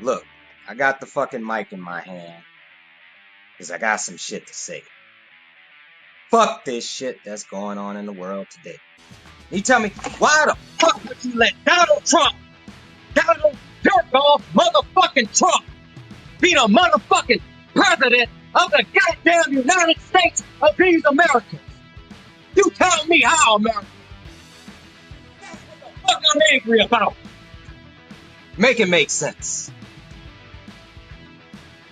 Look, I got the fucking mic in my hand because I got some shit to say. Fuck this shit that's going on in the world today. You tell me, why the fuck would you let Donald jerk off motherfucking Trump, be the motherfucking president of the goddamn United States of these Americans? You tell me how, America. That's what the fuck I'm angry about. Make it make sense,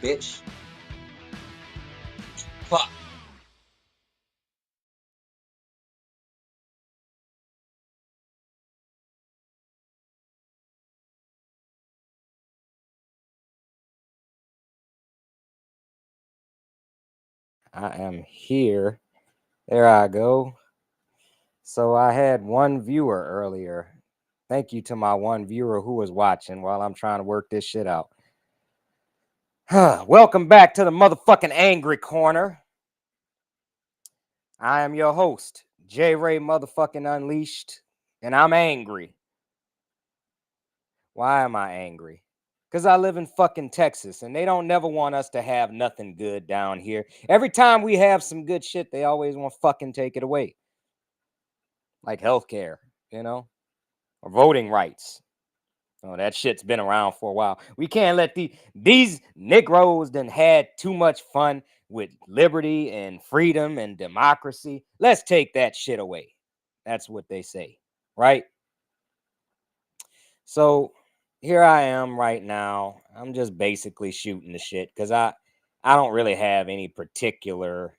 bitch. Fuck. I am here. There I go. So I had one viewer earlier. Thank you to my one viewer who was watching while I'm trying to work this shit out. Welcome back to the motherfucking Angry Corner. I am your host, J Ray motherfucking Unleashed, and I'm angry. Why am I angry? Because I live in fucking Texas and they don't never want us to have nothing good down here. Every time we have some good shit, they always want to fucking take it away. Like healthcare, or voting rights. Oh, that shit's been around for a while. We can't let these Negroes done had too much fun with liberty and freedom and democracy. Let's take that shit away. That's what they say, right? So here I am right now. I'm just basically shooting the shit because I don't really have any particular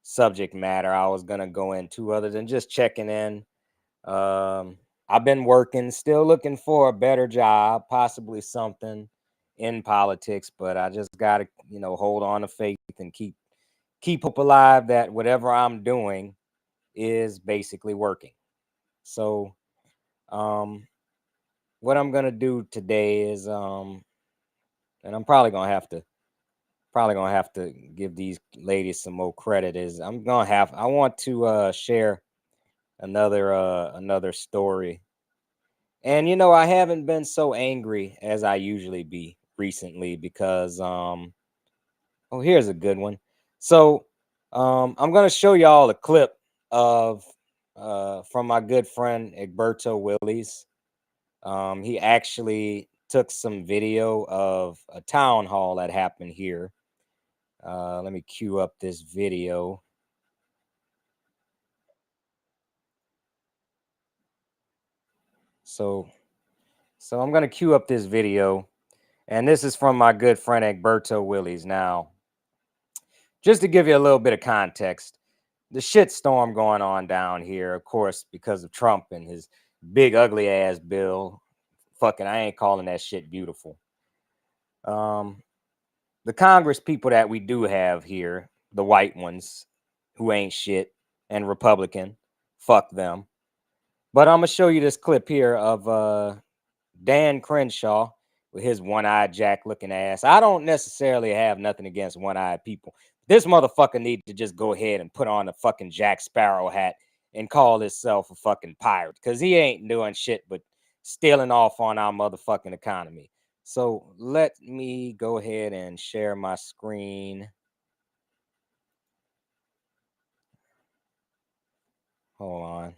subject matter I was gonna go into other than just checking in. I've been working, still looking for a better job, possibly something in politics, but I just gotta, hold on to faith and keep hope alive that whatever I'm doing is basically working. So what I'm gonna do today is and I'm probably gonna have to give these ladies some more credit, is I want to share another story. And I haven't been so angry as I usually be recently because oh, here's a good one. So I'm gonna show y'all a clip of from my good friend Egberto Willies. He actually took some video of a town hall that happened here. Let me cue up this video. So I'm gonna cue up this video, and this is from my good friend Egberto Willies. Now, just to give you a little bit of context, the shit storm going on down here, of course, because of Trump and his big ugly ass bill. Fucking, I ain't calling that shit beautiful. Um, the Congress people that we do have here, the white ones who ain't shit and Republican, fuck them. But I'm gonna show you this clip here of Dan Crenshaw with his one-eyed jack looking ass. I don't necessarily have nothing against one-eyed people. This motherfucker need to just go ahead and put on a fucking Jack Sparrow hat and call himself a fucking pirate, because he ain't doing shit but stealing off on our motherfucking economy. So let me go ahead and share my screen. Hold on.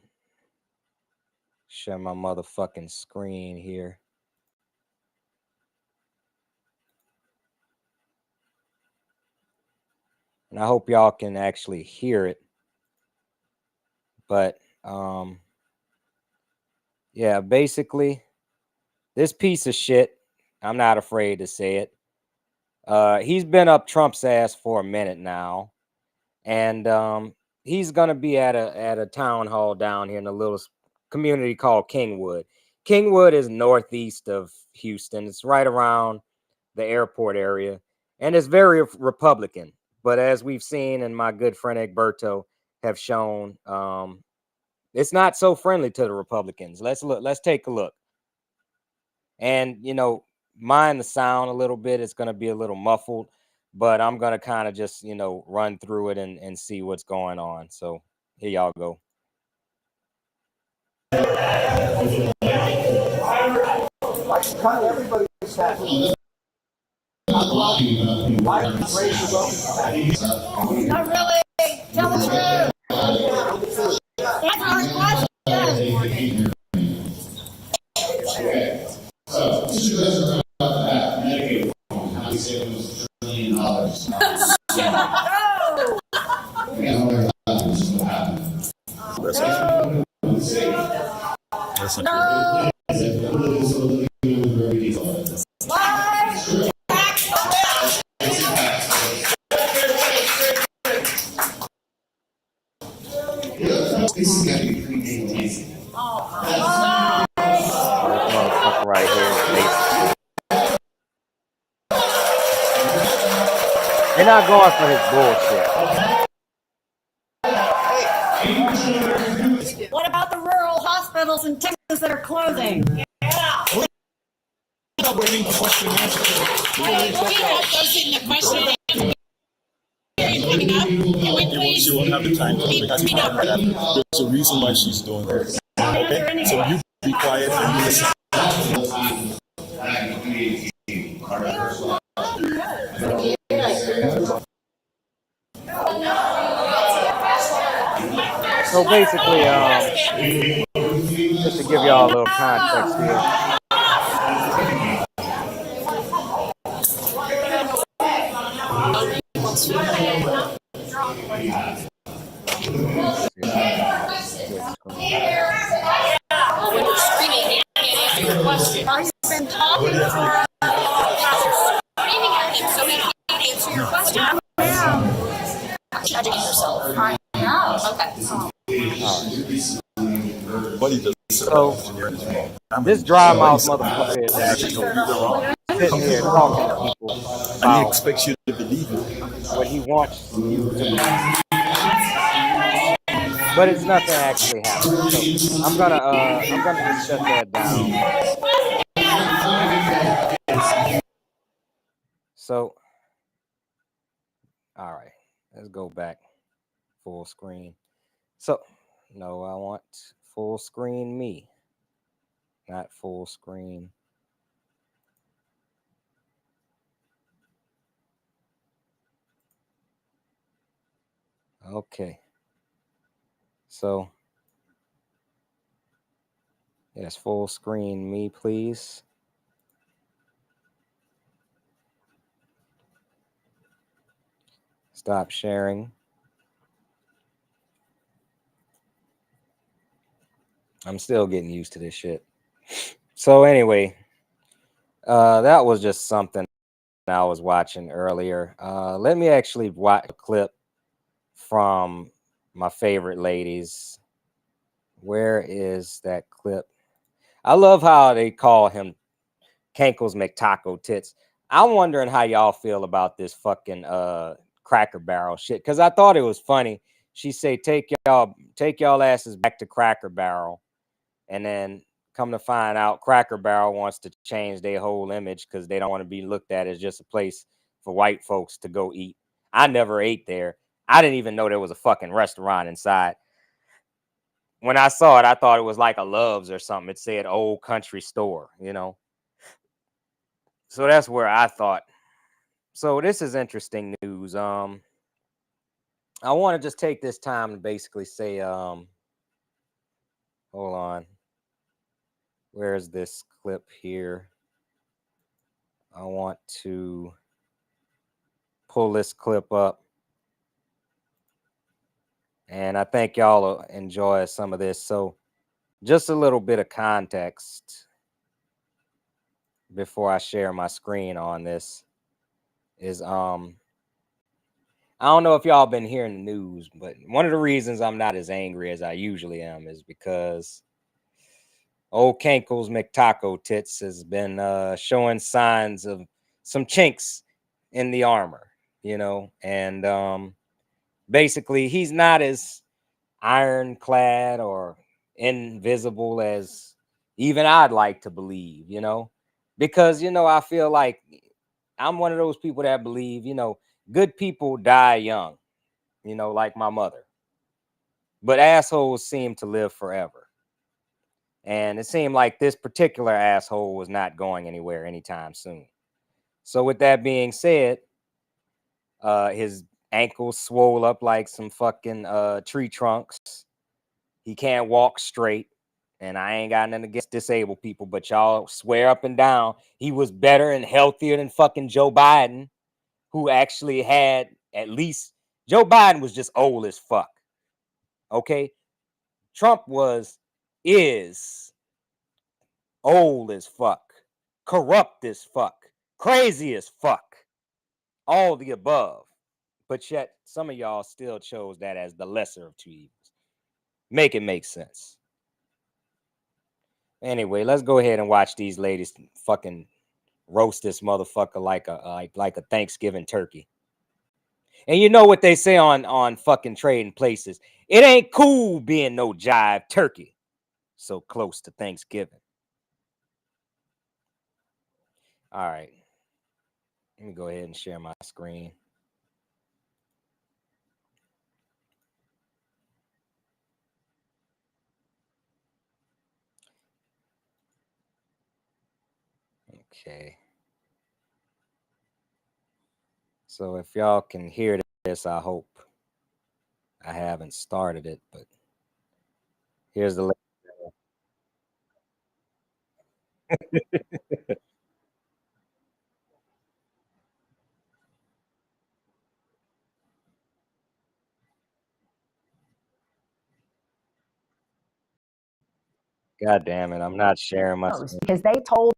Share my motherfucking screen here. And I hope y'all can actually hear it. But yeah, basically, this piece of shit, I'm not afraid to say it. He's been up Trump's ass for a minute now, and he's gonna be at a town hall down here in a little community called Kingwood. Kingwood is northeast of Houston. It's right around the airport area, and it's very Republican. But as we've seen, and my good friend Egberto have shown, it's not so friendly to the Republicans. Let's look. Let's take a look. And mind the sound a little bit. It's going to be a little muffled, but I'm gonna kind of just, run through it and see what's going on. So here y'all go. Not really. Tell the truth. Answer our question. No. This motherfucker right here is basically. They're not going for his bullshit. What about the rural hospitals in Texas that are closing? Yeah. Waiting for question and answer. She won't have the time to there's a reason why she's doing this. Okay? So you be quiet and you listen. So basically, just to give y'all a little context here. Judging yourself. I know. Okay. So this dry mouth motherfucker is actually sitting here talking to people and he expects you to believe him. What he wants you to believe. But it's nothing actually happening. So I'm gonna just shut that down. So all right, let's go back full screen. So no, I want full screen me, not full screen. Okay. So yes, full screen me, please. Stop sharing. I'm still getting used to this shit. So anyway, that was just something I was watching earlier. Let me actually watch a clip from my favorite ladies. Where is that clip? I love how they call him Kankles McTaco Tits. I'm wondering how y'all feel about this fucking Cracker Barrel shit, because I thought it was funny. She say, take y'all asses back to Cracker Barrel. And then come to find out, Cracker Barrel wants to change their whole image because they don't want to be looked at as just a place for white folks to go eat. I never ate there. I didn't even know there was a fucking restaurant inside. When I saw it, I thought it was like a Love's or something. It said Old Country Store, So that's where I thought. So this is interesting news. I want to just take this time to basically say, hold on. Where's this clip here? I want to pull this clip up. And I think y'all will enjoy some of this. So just a little bit of context before I share my screen on this is, I don't know if y'all been hearing the news, but one of the reasons I'm not as angry as I usually am is because old Kankles McTaco Tits has been showing signs of some chinks in the armor, and basically he's not as ironclad or invisible as even I'd like to believe, because I feel like I'm one of those people that believe, you know, good people die young, you know, like my mother. But assholes seem to live forever. And it seemed like this particular asshole was not going anywhere anytime soon. So with that being said, his ankles swole up like some fucking tree trunks. He can't walk straight. And I ain't got nothing against disabled people, but y'all swear up and down he was better and healthier than fucking Joe Biden, who actually had at least, Joe Biden was just old as fuck. Okay? Trump is old as fuck, corrupt as fuck, crazy as fuck, all the above. But yet some of y'all still chose that as the lesser of two evils. Make it make sense. Anyway, let's go ahead and watch these ladies fucking roast this motherfucker like a Thanksgiving turkey. And you know what they say on fucking Trading Places? It ain't cool being no jive turkey so close to Thanksgiving. All right. Let me go ahead and share my screen. Okay. So if y'all can hear this, I hope. I haven't started it, but here's the God damn it, I'm not sharing my screen. Because they told.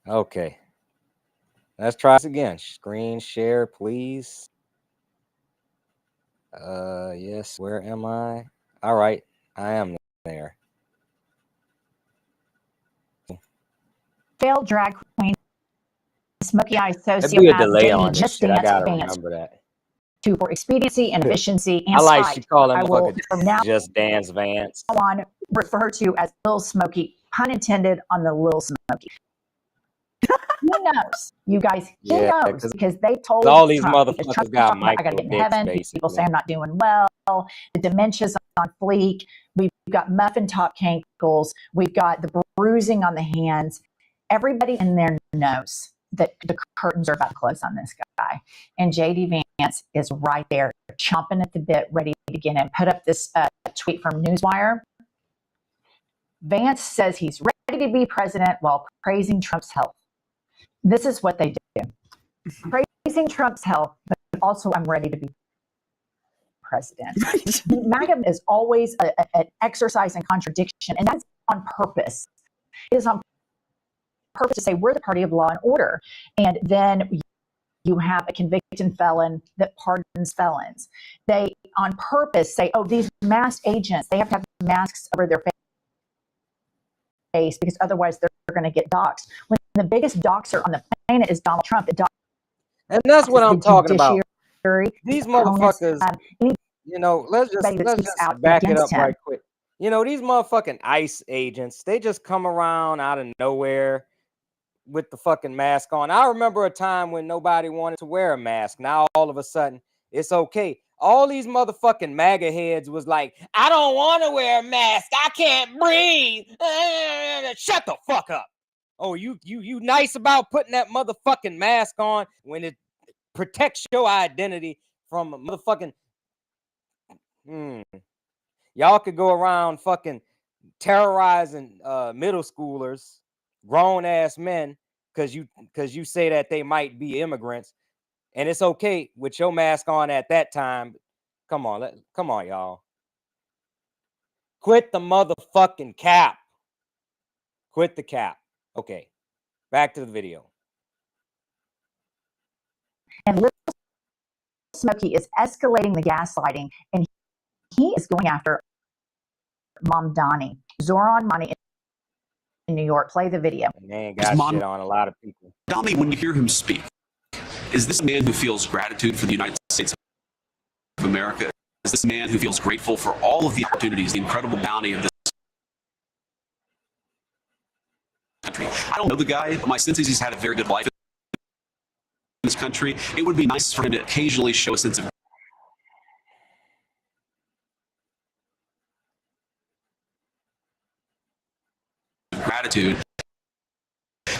Okay. Let's try this again. Screen share, please. Yes, where am I? All right, I am there. Failed drag queen, smoky eye There'd be a sociopath, delay on JD this just shit. I dance gotta fans remember that. to for expediency and efficiency and I like spite. she call him I will from now Just Dance Vance. on refer to as Lil Smokey, pun intended on the Lil Smokey. He knows, you guys. He Yeah, knows because they told all these Trump, because motherfuckers Trump's got talking about, I gotta micro get in dicks, heaven. People basically. say I'm not doing well. The dementia's on fleek. We've got muffin top cankles. We've got the bruising on the hands. Everybody in there knows that the curtains are about to close on this guy. And JD Vance is right there, chomping at the bit, ready to get in. Put up this tweet from Newswire. Vance says he's ready to be president while praising Trump's health. This is what they do. Praising Trump's health, but also I'm ready to be president. MAGA is always an exercise in contradiction, and that's on purpose. It is on purpose to say we're the party of law and order, and then you have a convicted felon that pardons felons. They on purpose say, oh, these masked agents, they have to have masks over their face because otherwise they're going to get doxxed. When the biggest doxer on the planet is Donald Trump, and that's what I'm talking about. These opponents, motherfuckers, you know, let's just back it up right quick. You know, these motherfucking ICE agents, they just come around out of nowhere with the fucking mask on. I remember a time when nobody wanted to wear a mask. Now all of a sudden it's okay. All these motherfucking MAGA heads was like, I don't want to wear a mask. I can't breathe. Shut the fuck up. Oh, you nice about putting that motherfucking mask on when it protects your identity from a motherfucking Y'all could go around fucking terrorizing middle schoolers, grown ass men, because you say that they might be immigrants, and it's okay with your mask on at that time. Come on, y'all. Quit the motherfucking cap. Quit the cap. Okay, back to the video. And Little Smokey is escalating the gaslighting, and he is going after Mamdani, Zohran Mamdani in New York. Play the video. Man, got shit on a lot of people. Mamdani, when you hear him speak, is this a man who feels gratitude for the United States of America? Is this a man who feels grateful for all of the opportunities, the incredible bounty of this country? I don't know the guy, but my sense is he's had a very good life country, it would be nice for him to occasionally show a sense of gratitude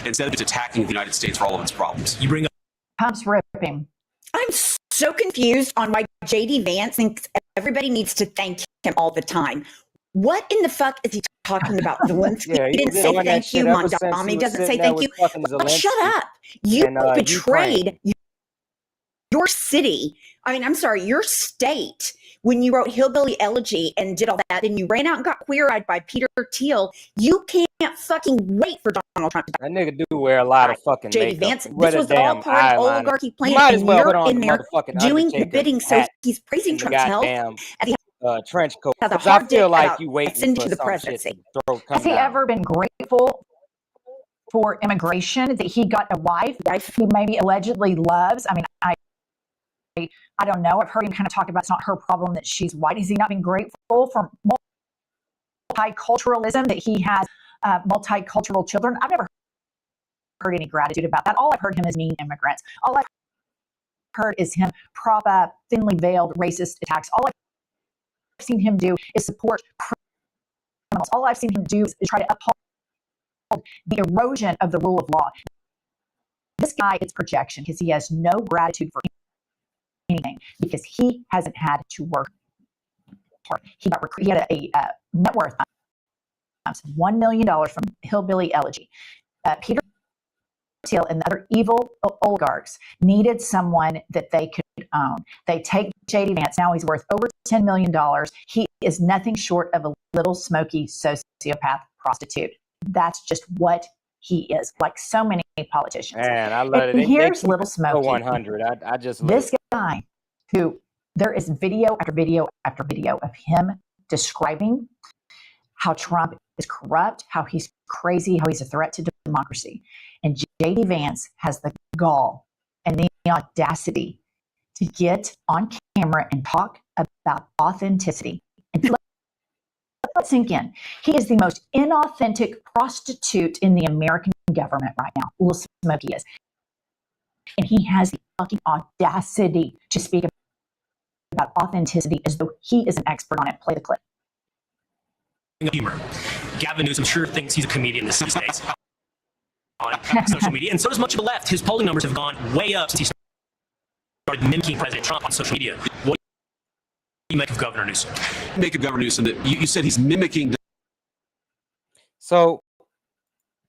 instead of just attacking the United States for all of its problems. You bring up Pumps ripping. I'm so confused on why JD Vance thinks everybody needs to thank him all the time. What in the fuck is he talking about? Zelensky Yeah, he didn't was say doing that thank shit you. ever since he Mondami was doesn't say sitting there thank you. with fucking Well, shut Zelensky up. You and, betrayed your city. I mean, I'm sorry, your state. When you wrote Hillbilly Elegy and did all that, and you ran out and got queer-eyed by Peter Thiel, you can't fucking wait for Donald Trump to die. That nigga do wear a lot of fucking JD makeup. Vance, He wear this the was all damn part of eyeliner. oligarchy plan, You might as and well put you're on in the there motherfucking doing the Undertaker bidding. So hat he's praising and the Trump's health. goddamn As he trench coat. has a 'Cause I hard feel dick like about you waiting ascending for to the some shit presidency. to come Has he down. ever been grateful for immigration, that he got a wife he maybe allegedly loves? I mean, I don't know. I've heard him kind of talk about it's not her problem that she's white. Has he not been grateful for multiculturalism, that he has multicultural children? I've never heard any gratitude about that. All I've heard him is mean immigrants. All I've heard is him prop up thinly veiled racist attacks. All I've seen him do is support criminals. All I've seen him do is try to uphold the erosion of the rule of law. This guy is projection because he has no gratitude for anything, because he hasn't had to work hard. He had a net worth $1 million from Hillbilly Elegy. Peter Thiel and the other evil oligarchs needed someone that they could own. They take JD Vance. Now he's worth over $10 million. He is nothing short of a little smoky sociopath prostitute. That's just what he is, like so many politicians. Man, I love it. And here's Little So Smoky. 100. I just love This it. guy who there is video after video after video of him describing how Trump is corrupt, how he's crazy, how he's a threat to democracy. And JD Vance has the gall and the audacity to get on camera and talk about authenticity. And let that sink in. He is the most inauthentic prostitute in the American government right now. Little Smoky is. And he has the fucking audacity to speak about authenticity as though he is an expert on it. Play the clip. humor. Gavin Newsom sure thinks he's a comedian these days on social media, and so does much of the left. His polling numbers have gone way up since he started mimicking President Trump on social media. What do you make of Governor Newsom? Make of Governor Newsom that you said he's mimicking. So,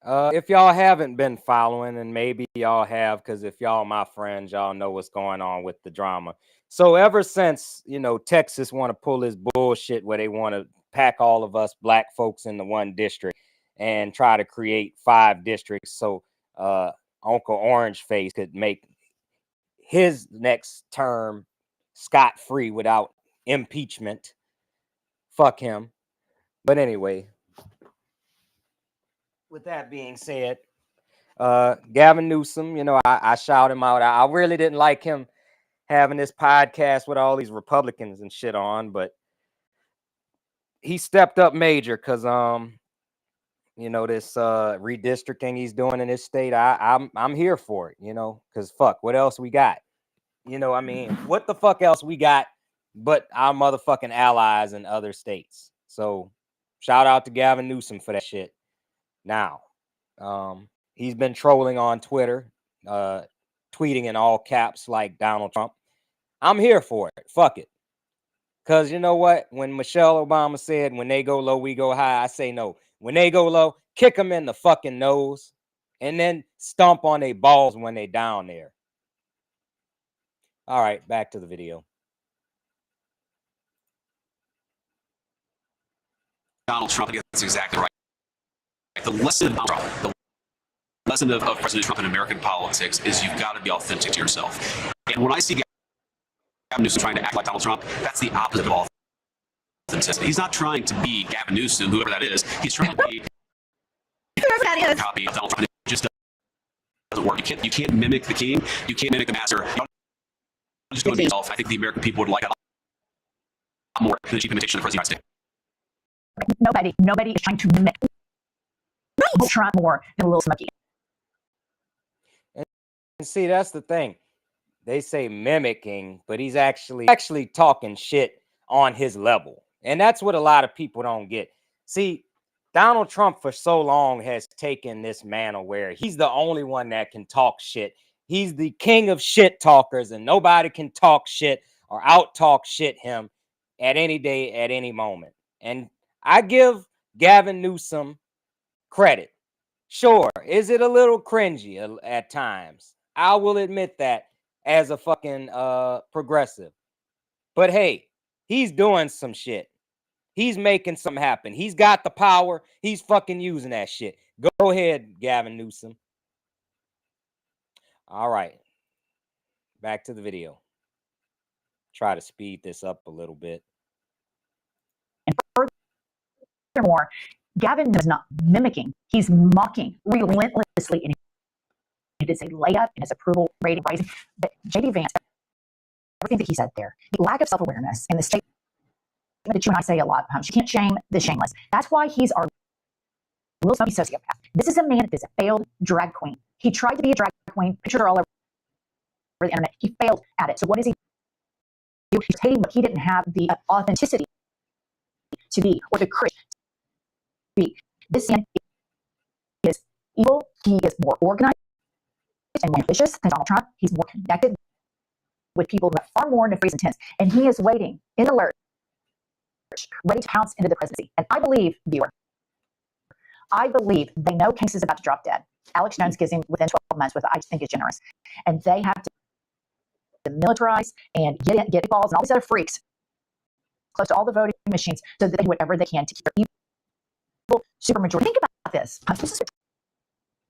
if y'all haven't been following, and maybe y'all have, because if y'all my friends, y'all know what's going on with the drama. So ever since, Texas want to pull this bullshit where they want to pack all of us black folks into one district and try to create 5 districts so Uncle Orange Face could make his next term scot-free without impeachment. Fuck him. But anyway, with that being said, Gavin Newsom, I shout him out. I really didn't like him having this podcast with all these Republicans and shit on, but he stepped up major because this redistricting he's doing in this state. I'm here for it, because fuck, what else we got? What the fuck else we got but our motherfucking allies in other states? So shout out to Gavin Newsom for that shit. Now, he's been trolling on Twitter, tweeting in all caps like Donald Trump. I'm here for it. Fuck it. Because you know what? When Michelle Obama said, when they go low, we go high, I say no. When they go low, kick them in the fucking nose and then stomp on their balls when they down there. All right, back to the video. Donald Trump, I think that's exactly right. The lesson of Donald Trump, the lesson of President Trump in American politics is you've got to be authentic to yourself. And when I see Gavin Newsom trying to act like Donald Trump, that's the opposite of authenticity. He's not trying to be Gavin Newsom, whoever that is. He's trying to be Whoever that is. a copy of Donald Trump. It just doesn't work. You can't mimic the king. You can't mimic the master. You just go into yourself. I think the American people would like that a lot more than a cheap imitation of the President of the United States. Nobody is trying to mimic Trump more than Little Smoky. And see, that's the thing. they say mimicking, but he's actually talking shit on his level. And that's what a lot of people don't get. See, Donald Trump for so long has taken this mantle where he's the only one that can talk shit. He's the king of shit talkers, and nobody can talk shit or out talk shit him at any day, at any moment. And I give Gavin Newsom credit. Sure, is it a little cringy at times? I will admit that as a fucking progressive. But hey, he's doing some shit. He's making something happen. He's got the power. He's fucking using that shit. Go ahead, Gavin Newsom. All right. Back to the video. Try to speed this up a little bit. And furthermore, Gavin is not mimicking. He's mocking relentlessly. And it is a layup and his approval rating rising. But J.D. Vance, everything that he said there, the lack of self-awareness and the statement that you and I say a lot, you can't shame the shameless. That's why he's our little smoky sociopath. This is a man that is a failed drag queen. He tried to be a drag queen, pictured her all over the internet. He failed at it. So what does he do? He's taking what he didn't have the authenticity to be, or the courage to be. This man is evil. He is more organized and more ambitious than Donald Trump. He's more connected with people who have far more nefarious intents. And he is waiting in alert, ready to pounce into the presidency. And I believe, viewer, I believe they know Case is about to drop dead. Alex Jones gives him within 12 months, which I think is generous. And they have to militarize and get balls and all these other freaks close to all the voting machines so that they do whatever they can to keep their evil supermajority. Think about this. This is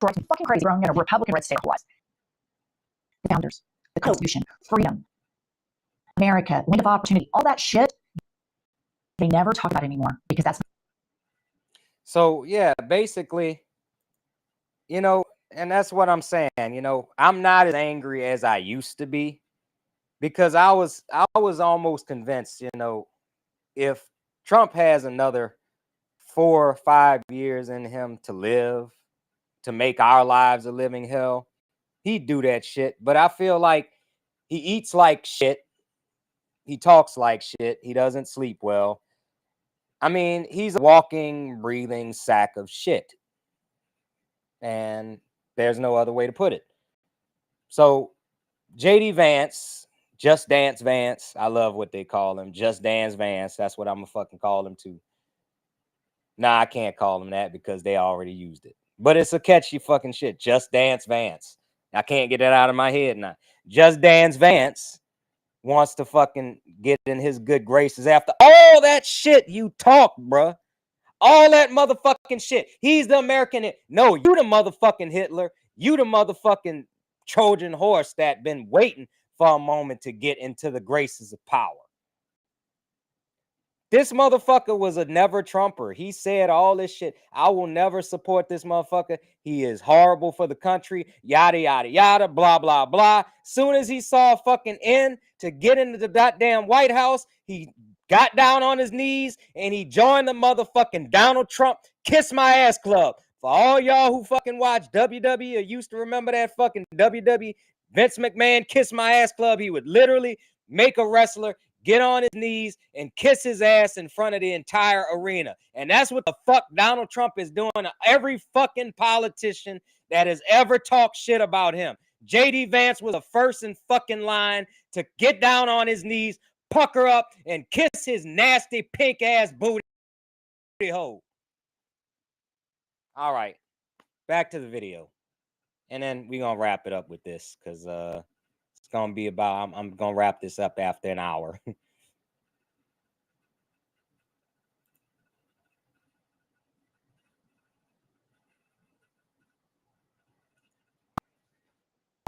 fucking crazy growing in a Republican red state otherwise. The founders, the Constitution, freedom, America, land of opportunity, all that shit, they never talk about anymore because that's. So, yeah, basically, you know, and that's what I'm saying. You know, I'm not as angry as I used to be because I was almost convinced, you know, if Trump has another 4 or 5 years in him to live, to make our lives a living hell, he'd do that shit. But I feel like he eats like shit. He talks like shit. He doesn't sleep well. I mean, he's a walking, breathing sack of shit. And there's no other way to put it. So J.D. Vance, Just Dance Vance, I love what they call him. Just Dance Vance. That's what I'm going to fucking call him too. Nah, I can't call him that because they already used it. But it's a catchy fucking shit. Just Dance Vance. I can't get that out of my head now. Just Dance Vance wants to fucking get in his good graces after all that shit you talk, bruh. All that motherfucking shit. He's the American. No, you the motherfucking Hitler. You the motherfucking Trojan horse that been waiting for a moment to get into the graces of power. This motherfucker was a never Trumper. He said all this shit. I will never support this motherfucker. He is horrible for the country. Yada, yada, yada, blah, blah, blah. Soon as he saw a fucking end to get into the goddamn White House, he got down on his knees and he joined the motherfucking Donald Trump Kiss My Ass Club. For all y'all who fucking watch WWE or used to remember that fucking WWE Vince McMahon Kiss My Ass Club, he would literally make a wrestler get on his knees and kiss his ass in front of the entire arena. And that's what the fuck Donald Trump is doing to every fucking politician that has ever talked shit about him. J.D. Vance was the first in fucking line to get down on his knees, pucker up, and kiss his nasty pink ass booty hole. All right, back to the video. And then we're going to wrap it up with this because it's going to be about, I'm going to wrap this up after an hour.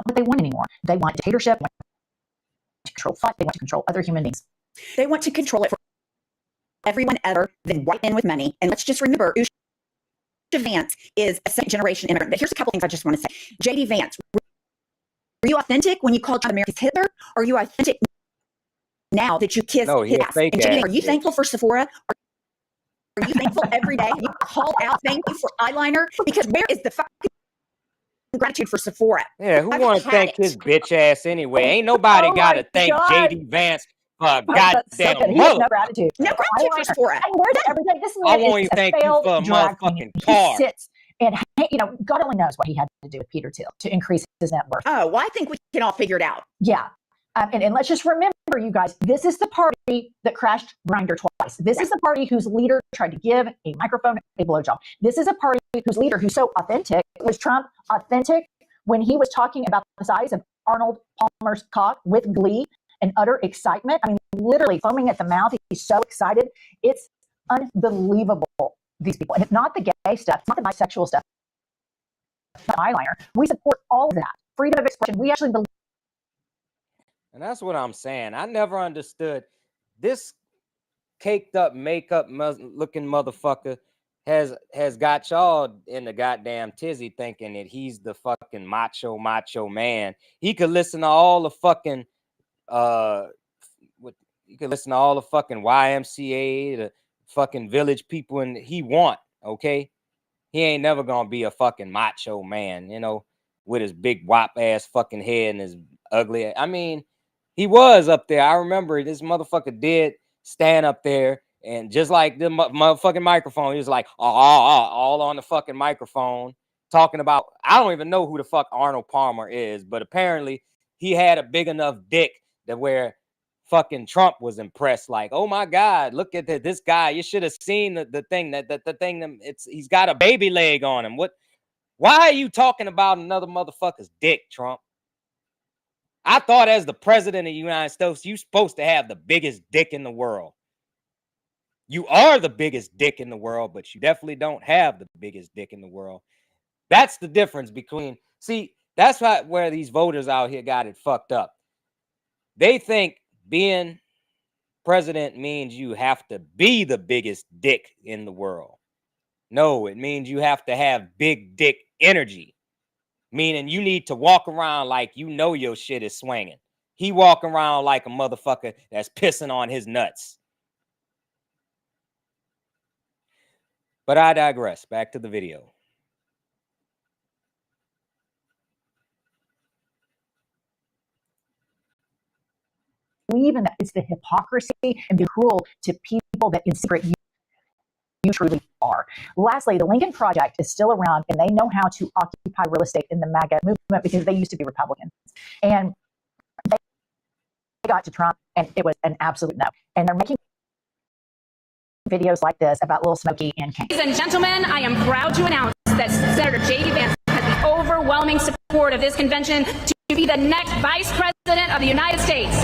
What they want anymore. They want dictatorship, they want to control thought, they want to control other human beings. They want to control it for everyone other than white men with money. And let's just remember, Usha Vance is a second-generation immigrant. But here's a couple things I just want to say. J.D. Vance, were you authentic when you called John America's Hitler? Or are you authentic now that you kiss his ass? And J.D., are you thankful for Sephora? Are you thankful every day? You call out thank you for eyeliner? Because where is the fucking gratitude for Sephora. Yeah, who I've want to had thank it. his bitch ass anyway? Ain't nobody Oh got my to thank God. JD Vance for a That's so goddamn good. He has no mother. gratitude. No for gratitude for eyeliner. Sephora. And wears it every day. This I man won't is even a thank you failed for a drag queen. motherfucking He car. sits and, you know, God only knows what he had to do with Peter Thiel to increase his net worth. Oh, well, I think we can all figure it out. Yeah. And let's just remember, you guys, this is the party that crashed Grindr twice. This is the party whose leader tried to give a microphone a blowjob. This is a party whose leader, who's so authentic, was Trump authentic when he was talking about the size of Arnold Palmer's cock with glee and utter excitement. I mean, literally foaming at the mouth. He's so excited. It's unbelievable, these people. And it's not the gay stuff, not the bisexual stuff, the eyeliner. We support all of that. Freedom of expression. We actually believe. And that's what I'm saying. I never understood this caked up makeup looking motherfucker has got y'all in the goddamn tizzy thinking that he's the fucking macho man. He could listen to all the fucking you could listen to all the fucking YMCA, the fucking village people, and he want, okay? He ain't never gonna be a fucking macho man, you know, with his big wop ass fucking head and his ugly. I mean, he was up there. I remember this motherfucker did stand up there, and just like the motherfucking microphone, he was like, all on the fucking microphone, talking about, I don't even know who the fuck Arnold Palmer is, but apparently he had a big enough dick that where fucking Trump was impressed, like, oh my God, look at this guy. You should have seen the thing the thing he's got a baby leg on him. Why are you talking about another motherfucker's dick, Trump? I thought as the president of the United States, you're supposed to have the biggest dick in the world. You are the biggest dick in the world, but you definitely don't have the biggest dick in the world. That's the difference between, see, that's where these voters out here got it fucked up. They think being president means you have to be the biggest dick in the world. No, it means you have to have big dick energy. Meaning you need to walk around like you know your shit is swinging. He walking around like a motherfucker that's pissing on his nuts. But I digress. Back to the video. Believe in that. It's the hypocrisy and be cruel to people that in secret you truly are. Lastly, the Lincoln Project is still around, and they know how to occupy real estate in the MAGA movement because they used to be Republicans. And they got to Trump, and it was an absolute no. And they're making videos like this about Little Smokey and Kane. Ladies and gentlemen, I am proud to announce that Senator J.D. Vance has the overwhelming support of this convention to be the next Vice President of the United States.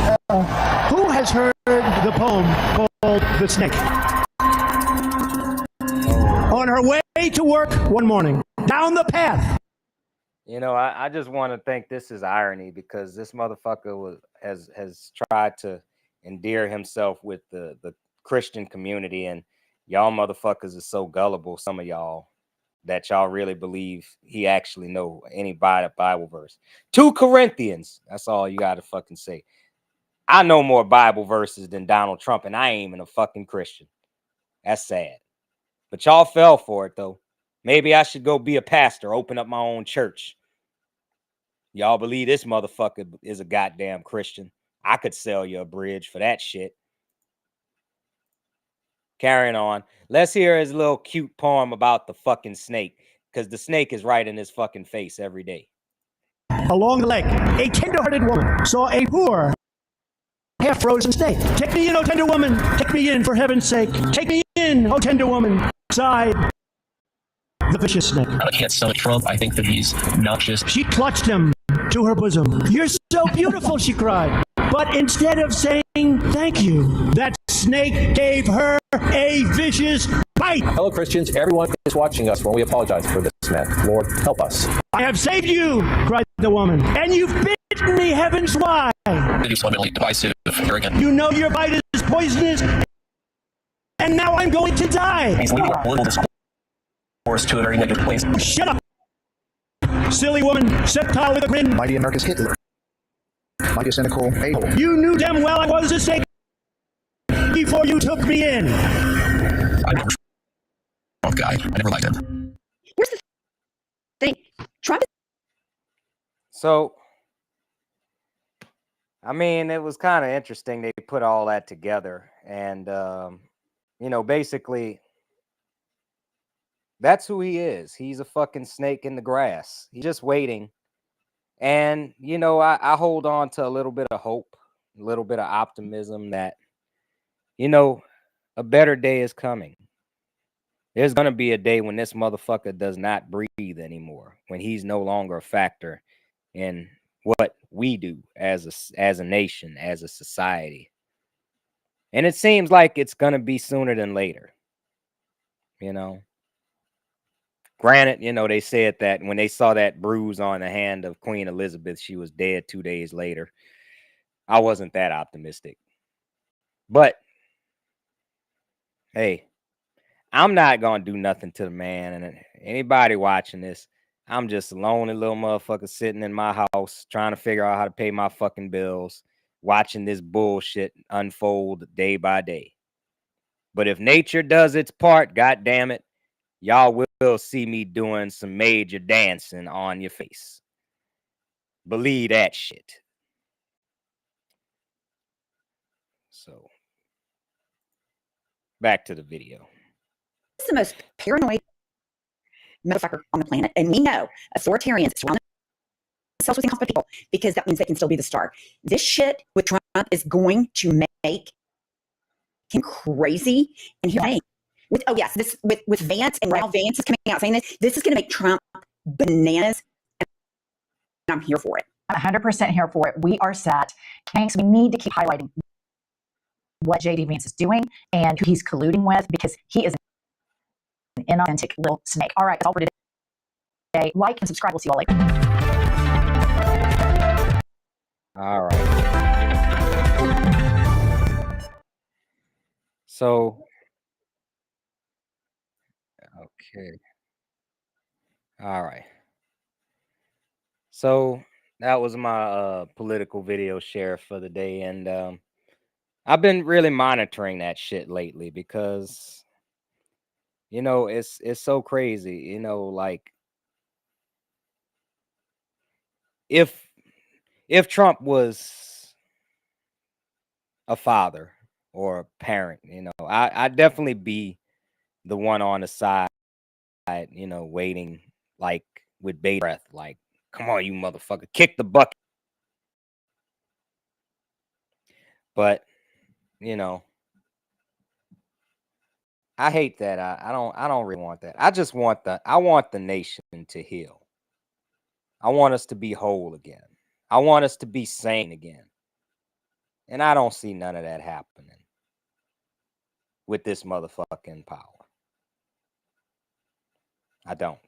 Who has heard the poem called The Snake? On her way to work one morning, down the path. You know, I just want to think this is irony because this motherfucker has tried to endear himself with the Christian community, and y'all motherfuckers are so gullible, some of y'all, that y'all really believe he actually know any Bible verse. 2 Corinthians, that's all you got to fucking say. I know more Bible verses than Donald Trump, and I ain't even a fucking Christian. That's sad. But y'all fell for it, though. Maybe I should go be a pastor, open up my own church. Y'all believe this motherfucker is a goddamn Christian. I could sell you a bridge for that shit. Carrying on. Let's hear his little cute poem about the fucking snake, because the snake is right in his fucking face every day. Along the lake, a tender-hearted woman saw a poor, half-frozen snake. Take me in, oh tender woman, take me in for heaven's sake. Take me in, oh tender woman, sighed the vicious snake. I can't stand Trump. I think that he's noxious. She clutched him to her bosom. You're so beautiful, she cried. But instead of saying thank you, that snake gave her a vicious bite. Fellow Christians, everyone is watching us when we apologize for this man. Lord, help us. I have saved you, cried the woman, and you've bitten me, heavens why? He's fundamentally divisive, arrogant. You know your bite is poisonous, and now I'm going to die. He's leading a political discourse to a very negative place. Shut up, silly woman, septile with a grin. Mighty America's Hitler. Mighty cynical a-hole. You knew damn well I was a snake before you took me in. I'm never a Trump guy. I never liked him. Here's the thing. Trump So, I mean, it was kind of interesting. They put all that together. And, basically, that's who he is. He's a fucking snake in the grass. He's just waiting. And, I hold on to a little bit of hope, a little bit of optimism that, a better day is coming. There's going to be a day when this motherfucker does not breathe anymore, when he's no longer a factor in what we do as a nation, as a society. And it seems like it's going to be sooner than later. Granted, they said that when they saw that bruise on the hand of Queen Elizabeth, she was dead 2 days later. I wasn't that optimistic. But hey, I'm not going to do nothing to the man. And anybody watching this, I'm just a lonely little motherfucker sitting in my house trying to figure out how to pay my fucking bills, watching this bullshit unfold day by day. But if nature does its part, God damn it, y'all will see me doing some major dancing on your face. Believe that shit. So, back to the video. It's the most paranoid motherfucker on the planet. And we know authoritarians surround themselves with incompetent people because that means they can still be the star. This shit with Trump is going to make him crazy. And he'll with Vance, and now Vance is coming out saying this is going to make Trump bananas. And I'm here for it. I'm 100% here for it. We are set. Thanks. We need to keep highlighting what JD Vance is doing and who he's colluding with, because he is an inauthentic little snake. All right, that's all for today. Like and subscribe. We'll see you all later. All right. So, okay. All right. So that was my political video share for the day. And I've been really monitoring that shit lately because, it's so crazy, like if Trump was a father or a parent, I'd definitely be the one on the side, waiting like with bated breath, like, come on, you motherfucker, kick the bucket. But, I hate that. I don't really want that. I want the nation to heal. I want us to be whole again. I want us to be sane again. And I don't see none of that happening with this motherfucking power. I don't.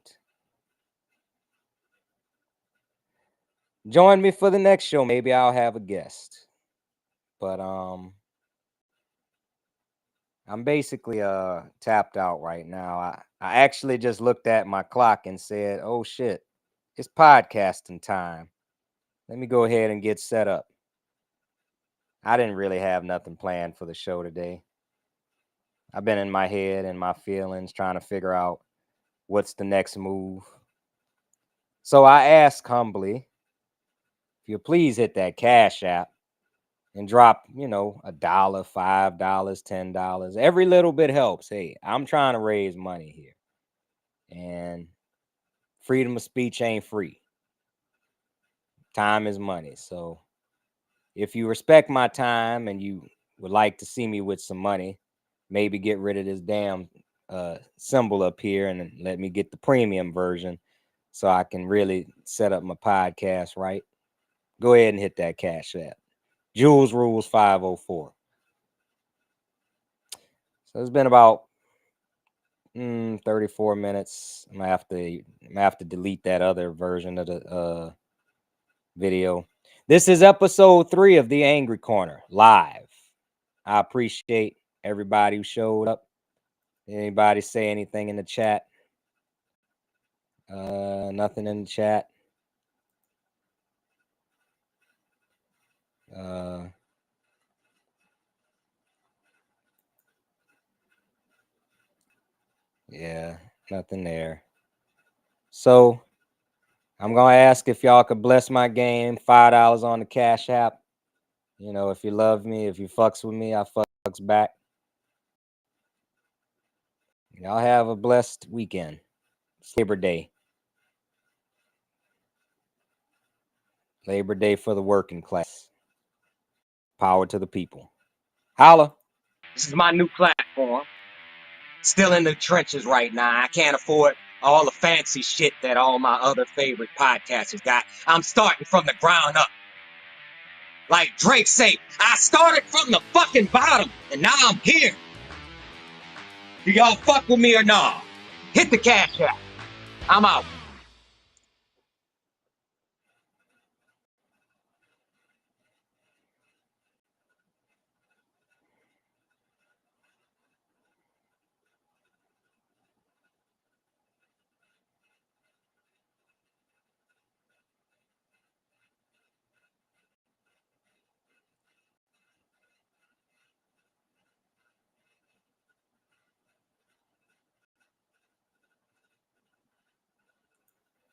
Join me for the next show. Maybe I'll have a guest. But I'm basically tapped out right now. I actually just looked at my clock and said, "Oh shit, it's podcasting time. Let me go ahead and get set up." I didn't really have nothing planned for the show today. I've been in my head and my feelings trying to figure out what's the next move. So I ask humbly, if you please hit that Cash App and drop, $1, $5, $10. Every little bit helps. Hey, I'm trying to raise money here. And freedom of speech ain't free. Time is money. So if you respect my time and you would like to see me with some money, maybe get rid of this damn symbol up here and let me get the premium version so I can really set up my podcast right. Go ahead and hit that Cash App. Jules Rules 504. So it's been about 34 minutes. I'm gonna have to delete that other version of the video. This is episode 3 of The Angry Corner live. I appreciate everybody who showed up. Anybody say anything in the chat? Nothing in the chat. Yeah, nothing there. So I'm gonna ask if y'all could bless my game. $5 on the Cash App. You know, if you love me, if you fucks with me, I fucks back. Y'all have a blessed weekend. It's Labor Day. Labor Day for the working class. Power to the people. Holla. This is my new platform. Still in the trenches right now. I can't afford all the fancy shit that all my other favorite podcasters got. I'm starting from the ground up. Like Drake say, I started from the fucking bottom, and now I'm here. Do y'all fuck with me or not? Hit the Cash App. I'm out.